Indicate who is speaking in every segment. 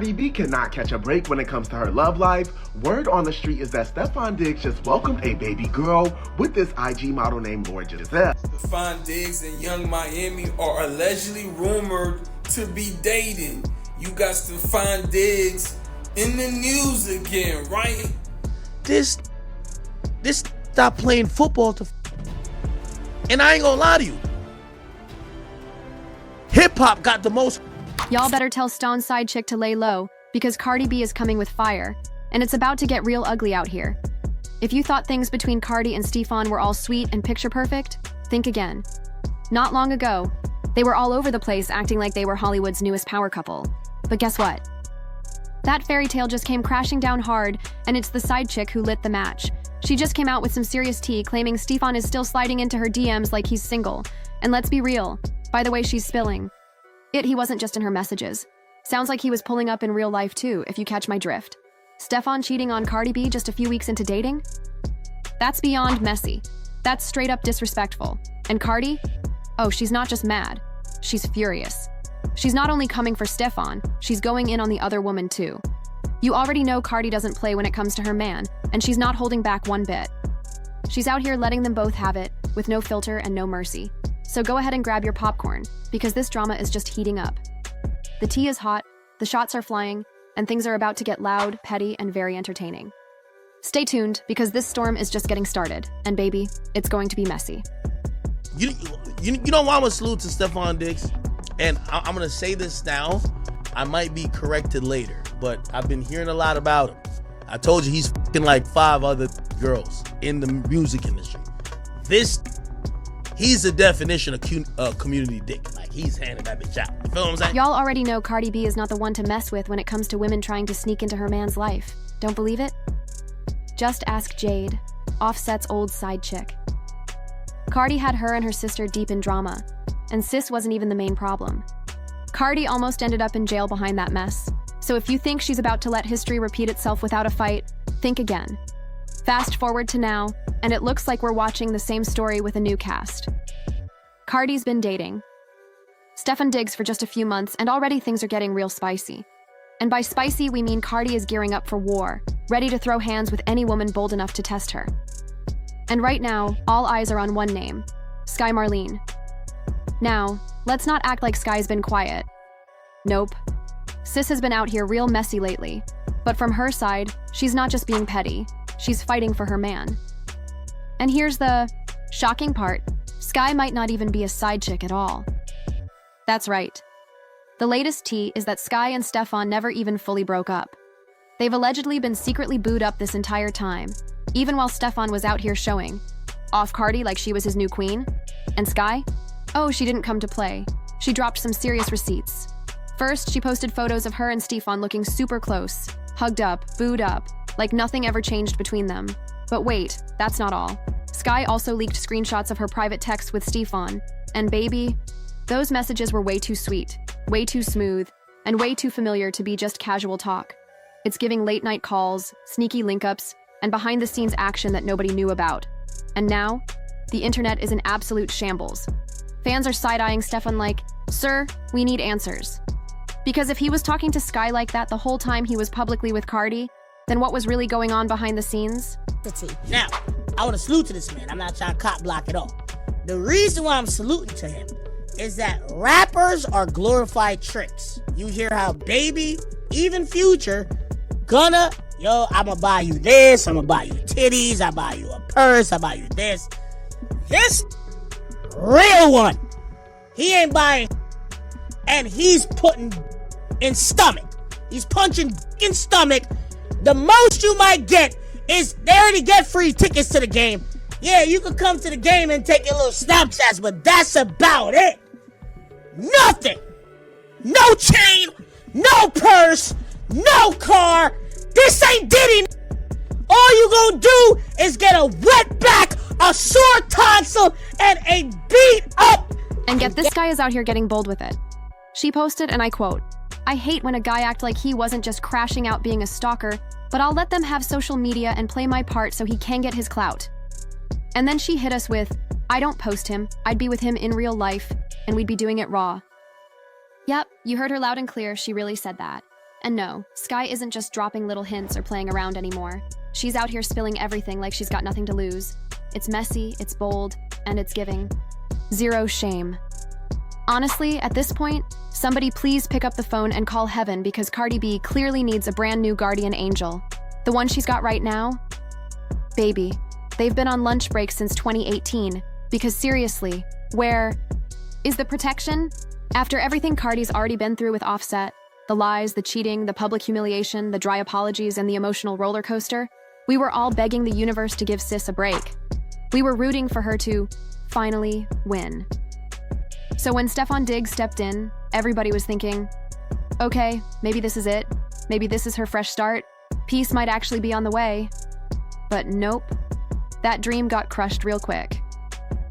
Speaker 1: Cardi B cannot catch a break when it comes to her love life. Word on the street is that Stefon Diggs just welcomed a baby girl with this IG model named Lord Giselle.
Speaker 2: Stefon Diggs and Young Miami are allegedly rumored to be dating. You got Stefon Diggs in the news again, right?
Speaker 3: This stop playing football and I ain't gonna lie to you. Hip hop got the most.
Speaker 4: Y'all better tell Stone's side chick to lay low, because Cardi B is coming with fire, and it's about to get real ugly out here. If you thought things between Cardi and Stefon were all sweet and picture perfect, think again. Not long ago, they were all over the place acting like they were Hollywood's newest power couple. But guess what? That fairy tale just came crashing down hard, and it's the side chick who lit the match. She just came out with some serious tea, claiming Stefon is still sliding into her DMs like he's single. And let's be real, by the way she's spilling, he wasn't just in her messages. Sounds like he was pulling up in real life too, if you catch my drift. Stefon cheating on Cardi B just a few weeks into dating? That's beyond messy. That's straight up disrespectful. And Cardi? Oh, she's not just mad. She's furious. She's not only coming for Stefon, she's going in on the other woman too. You already know Cardi doesn't play when it comes to her man, and she's not holding back one bit. She's out here letting them both have it, with no filter and no mercy. So go ahead and grab your popcorn, because this drama is just heating up. The tea is hot, the shots are flying, and things are about to get loud, petty, and very entertaining. Stay tuned, because this storm is just getting started, and baby, it's going to be messy.
Speaker 3: You know why I'm a salute to Stefon Diggs? And I'm going to say this now. I might be corrected later, but I've been hearing a lot about him. I told you he's f***ing like 5 other girls in the music industry. He's the definition of community dick. Like, he's handing that bitch out. You feel what I'm saying?
Speaker 4: Y'all already know Cardi B is not the one to mess with when it comes to women trying to sneak into her man's life. Don't believe it? Just ask Jade, Offset's old side chick. Cardi had her and her sister deep in drama, and sis wasn't even the main problem. Cardi almost ended up in jail behind that mess. So if you think she's about to let history repeat itself without a fight, think again. Fast forward to now, and it looks like we're watching the same story with a new cast. Cardi's been dating Stefon Diggs for just a few months, and already things are getting real spicy. And by spicy, we mean Cardi is gearing up for war, ready to throw hands with any woman bold enough to test her. And right now, all eyes are on one name, Sky Marlene. Now, let's not act like Sky's been quiet. Nope. Sis has been out here real messy lately. But from her side, she's not just being petty. She's fighting for her man. And here's the shocking part. Sky might not even be a side chick at all. That's right. The latest tea is that Sky and Stefon never even fully broke up. They've allegedly been secretly booed up this entire time, even while Stefon was out here showing off Cardi like she was his new queen. And Sky? Oh, she didn't come to play. She dropped some serious receipts. First, she posted photos of her and Stefon looking super close, hugged up, booed up, like nothing ever changed between them. But wait, that's not all. Sky also leaked screenshots of her private texts with Stefon. And baby, those messages were way too sweet, way too smooth, and way too familiar to be just casual talk. It's giving late-night calls, sneaky link-ups, and behind-the-scenes action that nobody knew about. And now, the internet is in absolute shambles. Fans are side-eyeing Stefon like, "Sir, we need answers." Because if he was talking to Sky like that the whole time he was publicly with Cardi, then what was really going on behind the scenes?
Speaker 5: Now, I want to salute to this man. I'm not trying to cop block at all. The reason why I'm saluting to him is that rappers are glorified tricks. You hear how Baby, even Future, I'ma buy you this, I'ma buy you titties, I buy you a purse, I buy you this. This real one, he ain't buying, and he's putting in stomach. He's punching in stomach. The most you might get is they already get free tickets to the game. Yeah, you could come to the game and take your little Snapchats, but that's about it. Nothing. No chain, no purse, no car. This ain't Diddy. All you gonna do is get a wet back, a sore tonsil, and a beat up.
Speaker 4: And get this guy is out here getting bold with it. She posted, and I quote, "I hate when a guy act like he wasn't just crashing out being a stalker, but I'll let them have social media and play my part so he can get his clout." And then she hit us with, "I don't post him, I'd be with him in real life, and we'd be doing it raw." Yep, you heard her loud and clear, she really said that. And no, Sky isn't just dropping little hints or playing around anymore. She's out here spilling everything like she's got nothing to lose. It's messy, it's bold, and it's giving zero shame. Honestly, at this point, somebody please pick up the phone and call heaven because Cardi B clearly needs a brand new guardian angel. The one she's got right now? Baby. They've been on lunch break since 2018. Because seriously, where is the protection? After everything Cardi's already been through with Offset, the lies, the cheating, the public humiliation, the dry apologies, and the emotional roller coaster, we were all begging the universe to give sis a break. We were rooting for her to finally win. So when Stefon Diggs stepped in, everybody was thinking, okay, maybe this is it. Maybe this is her fresh start. Peace might actually be on the way. But nope. That dream got crushed real quick.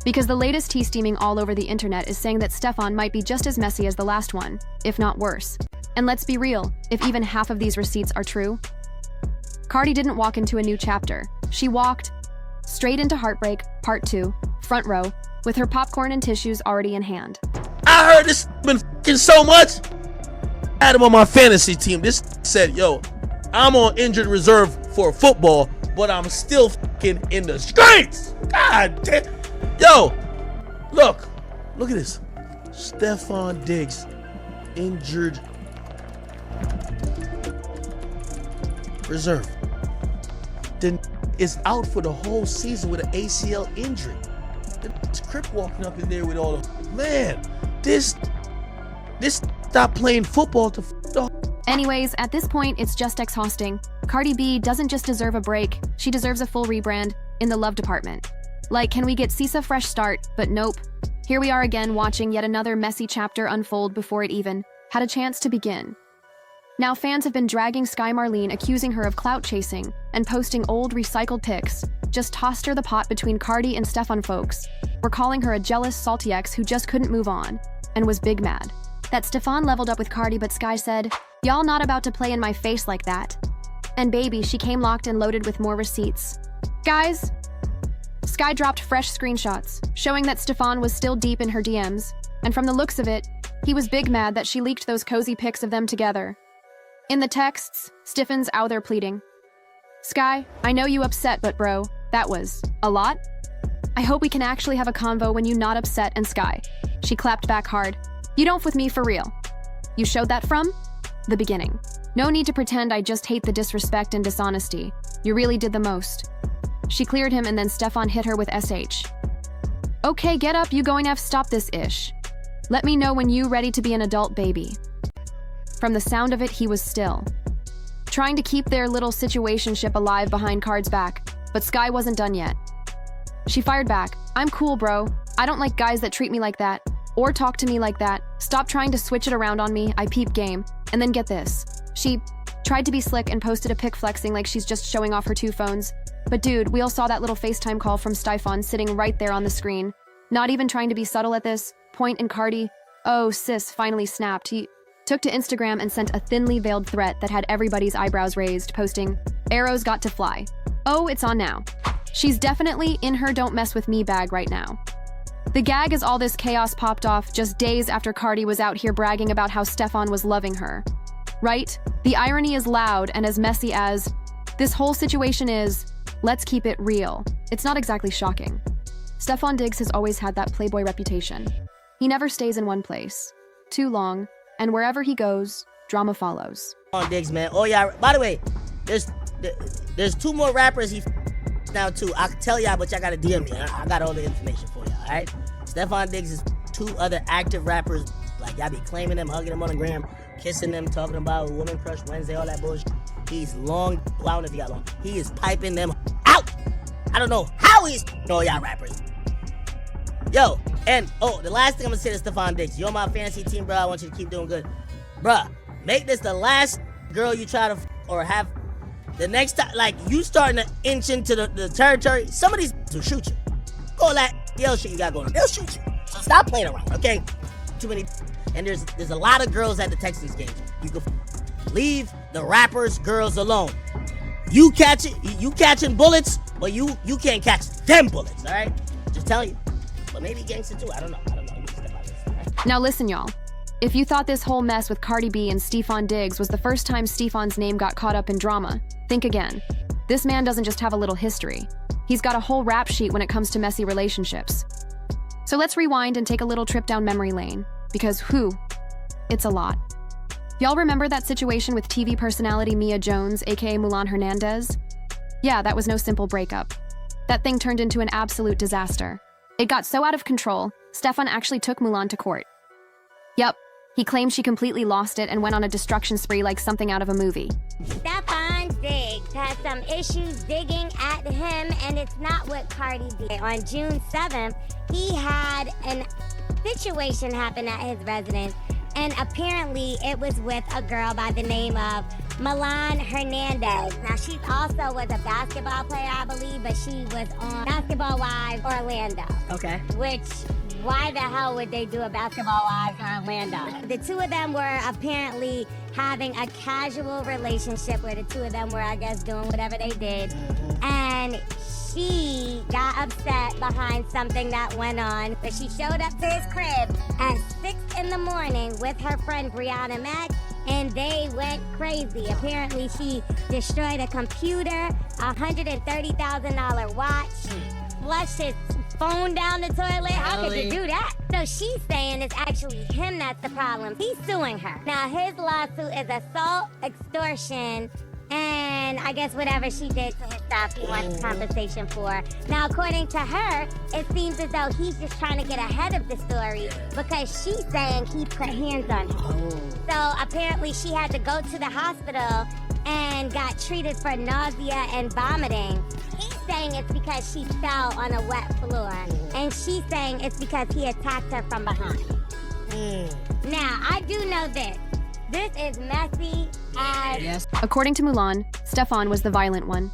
Speaker 4: Because the latest tea steaming all over the internet is saying that Stefon might be just as messy as the last one, if not worse. And let's be real, if even half of these receipts are true. Cardi didn't walk into a new chapter. She walked straight into Heartbreak, Part 2, front row, with her popcorn and tissues already in hand.
Speaker 3: I heard this been f***ing so much. I had him on my fantasy team. This said, yo, I'm on injured reserve for football, but I'm still f***ing in the streets. God damn. Yo, look at this. Stefon Diggs, injured reserve. Then is out for the whole season with an ACL injury. This Crip walking up in there with all the man. This stop playing football to
Speaker 4: Anyways, at this point, it's just exhausting. Cardi B doesn't just deserve a break, she deserves a full rebrand in the love department. Like, can we get Cisa fresh start? But nope. Here we are again watching yet another messy chapter unfold before it even had a chance to begin. Now fans have been dragging Sky Marlene, accusing her of clout chasing and posting old recycled pics. Just tossed her the pot between Cardi and Stefon folks. We're calling her a jealous, salty ex who just couldn't move on and was big mad that Stefon leveled up with Cardi, but Sky said, "Y'all not about to play in my face like that." And baby, she came locked and loaded with more receipts. Guys, Sky dropped fresh screenshots showing that Stefon was still deep in her DMs, and from the looks of it, he was big mad that she leaked those cozy pics of them together. In the texts, Stefon's out there pleading, "Sky, I know you upset, but bro, that was a lot. I hope we can actually have a convo when you not upset." And Sky, she clapped back hard, "You don't f with me for real. You showed that from the beginning. No need to pretend I just hate the disrespect and dishonesty. You really did the most." She cleared him and then Stefon hit her with SH. "Okay, get up, you going to stop this ish. Let me know when you ready to be an adult baby." From the sound of it, he was still trying to keep their little situationship alive behind Card's back, but Sky wasn't done yet. She fired back, "I'm cool, bro. I don't like guys that treat me like that or talk to me like that. Stop trying to switch it around on me. I peep game." And then get this. She tried to be slick and posted a pic flexing like she's just showing off her two phones. But dude, we all saw that little FaceTime call from Stefon sitting right there on the screen. Not even trying to be subtle at this point, and Cardi, oh sis, finally snapped. He took to Instagram and sent a thinly veiled threat that had everybody's eyebrows raised, posting, "Arrows got to fly. Oh, it's on now. She's definitely in her don't mess with me bag right now." The gag is all this chaos popped off just days after Cardi was out here bragging about how Stefon was loving her. Right? The irony is loud and as messy as this whole situation is. Let's keep it real. It's not exactly shocking. Stefon Diggs has always had that playboy reputation. He never stays in one place too long, and wherever he goes, drama follows.
Speaker 5: On Diggs, man. Oh yeah. By the way, there's two more rappers he now too. I can tell y'all, but y'all gotta DM me. I got all the information for y'all. All right. Stefon Diggs is two other active rappers. Like y'all be claiming them, hugging them on the gram, kissing them, talking about Woman Crush Wednesday, all that bullshit. He's long. Well, I don't know if he got long. He is piping them out. I don't know how he's all y'all rappers. Yo, and the last thing I'm gonna say to Stefon Diggs, you're on my fantasy team, bro. I want you to keep doing good, bruh. Make this the last girl you try to or have. The next time, like you starting to inch into the territory, some of these will shoot you. Go all that yell shit you got going on. They'll shoot you. So stop playing around, okay? Too many. And there's a lot of girls at the Texans game. You can leave the rappers, girls alone. You catching bullets, but you can't catch them bullets, all right? Just telling you. But maybe gangster too. I don't know. You can step out of this, all right?
Speaker 4: Now listen, y'all. If you thought this whole mess with Cardi B and Stefon Diggs was the first time Stefon's name got caught up in drama, think again. This man doesn't just have a little history. He's got a whole rap sheet when it comes to messy relationships. So let's rewind and take a little trip down memory lane, because it's a lot. Y'all remember that situation with TV personality Mia Jones, aka Mulan Hernandez? Yeah, that was no simple breakup. That thing turned into an absolute disaster. It got so out of control, Stefon actually took Mulan to court. Yup, he claimed she completely lost it and went on a destruction spree like something out of a movie.
Speaker 6: Stefon Diggs has some issues digging at him, and it's not what Cardi B. On June 7th, he had a situation happen at his residence, and apparently it was with a girl by the name of Mulan Hernandez. Now, she also was a basketball player, I believe, but she was on Basketball Wives Orlando.
Speaker 5: Okay.
Speaker 6: Which, why the hell would they do a Basketball Wives in Orlando? The two of them were apparently having a casual relationship where the two of them were, I guess, doing whatever they did. And she got upset behind something that went on, but she showed up to his crib at 6 in the morning with her friend Brianna Mack, and they went crazy. Apparently, she destroyed a computer, a $130,000 watch, flushed his phone down the toilet. How could you do that? So she's saying it's actually him that's the problem. He's suing her. Now, his lawsuit is assault, extortion, and I guess whatever she did to his stuff, he wants compensation for. Now, according to her, it seems as though he's just trying to get ahead of the story because she's saying he put hands on her. So apparently she had to go to the hospital and got treated for nausea and vomiting. He's saying it's because she fell on a wet floor, and she's saying it's because he attacked her from behind. Now, I do know this. This is messy as...
Speaker 5: Yes.
Speaker 4: According to Mulan, Stefon was the violent one.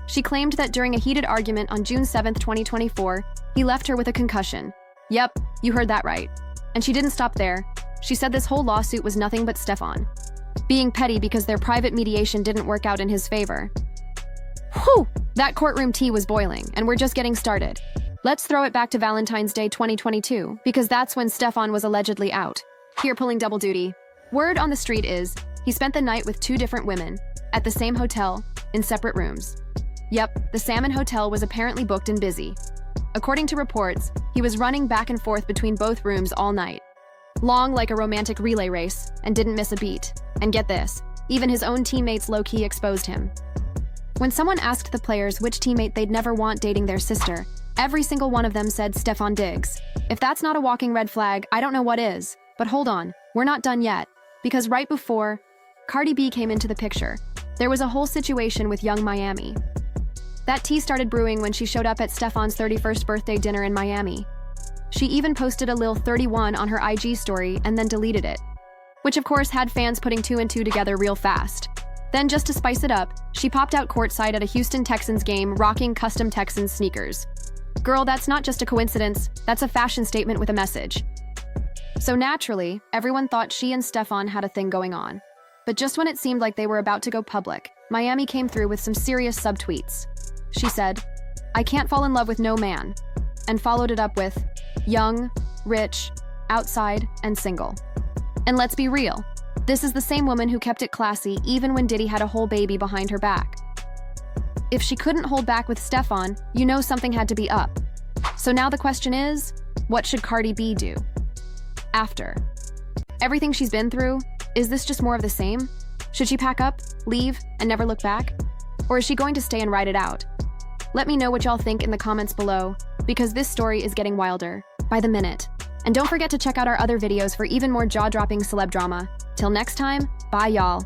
Speaker 4: She claimed that during a heated argument on June 7th, 2024, he left her with a concussion. Yep, you heard that right. And she didn't stop there. She said this whole lawsuit was nothing but Stefon being petty because their private mediation didn't work out in his favor. Whew! That courtroom tea was boiling, and we're just getting started. Let's throw it back to Valentine's Day 2022, because that's when Stefon was allegedly out, here pulling double duty. Word on the street is, he spent the night with 2 different women, at the same hotel, in separate rooms. Yep, the Salmon Hotel was apparently booked and busy. According to reports, he was running back and forth between both rooms all night. Long like a romantic relay race, and didn't miss a beat. And get this, even his own teammates low-key exposed him. When someone asked the players which teammate they'd never want dating their sister, every single one of them said Stefon Diggs. If that's not a walking red flag, I don't know what is. But hold on, we're not done yet. Because right before Cardi B came into the picture, there was a whole situation with Young Miami. That tea started brewing when she showed up at Stefon's 31st birthday dinner in Miami. She even posted a lil 31 on her IG story and then deleted it, which of course had fans putting 2 and 2 together real fast. Then just to spice it up, she popped out courtside at a Houston Texans game rocking custom Texans sneakers. Girl, that's not just a coincidence, that's a fashion statement with a message. So naturally, everyone thought she and Stefon had a thing going on. But just when it seemed like they were about to go public, Miami came through with some serious subtweets. She said, "I can't fall in love with no man," and followed it up with, "Young, rich, outside, and single." And let's be real, this is the same woman who kept it classy even when Diddy had a whole baby behind her back. If she couldn't hold back with Stefon, you know something had to be up. So now the question is, what should Cardi B do? After everything she's been through, is this just more of the same? Should she pack up, leave, and never look back? Or is she going to stay and ride it out? Let me know what y'all think in the comments below, because this story is getting wilder by the minute. And don't forget to check out our other videos for even more jaw-dropping celeb drama. Till next time, bye y'all.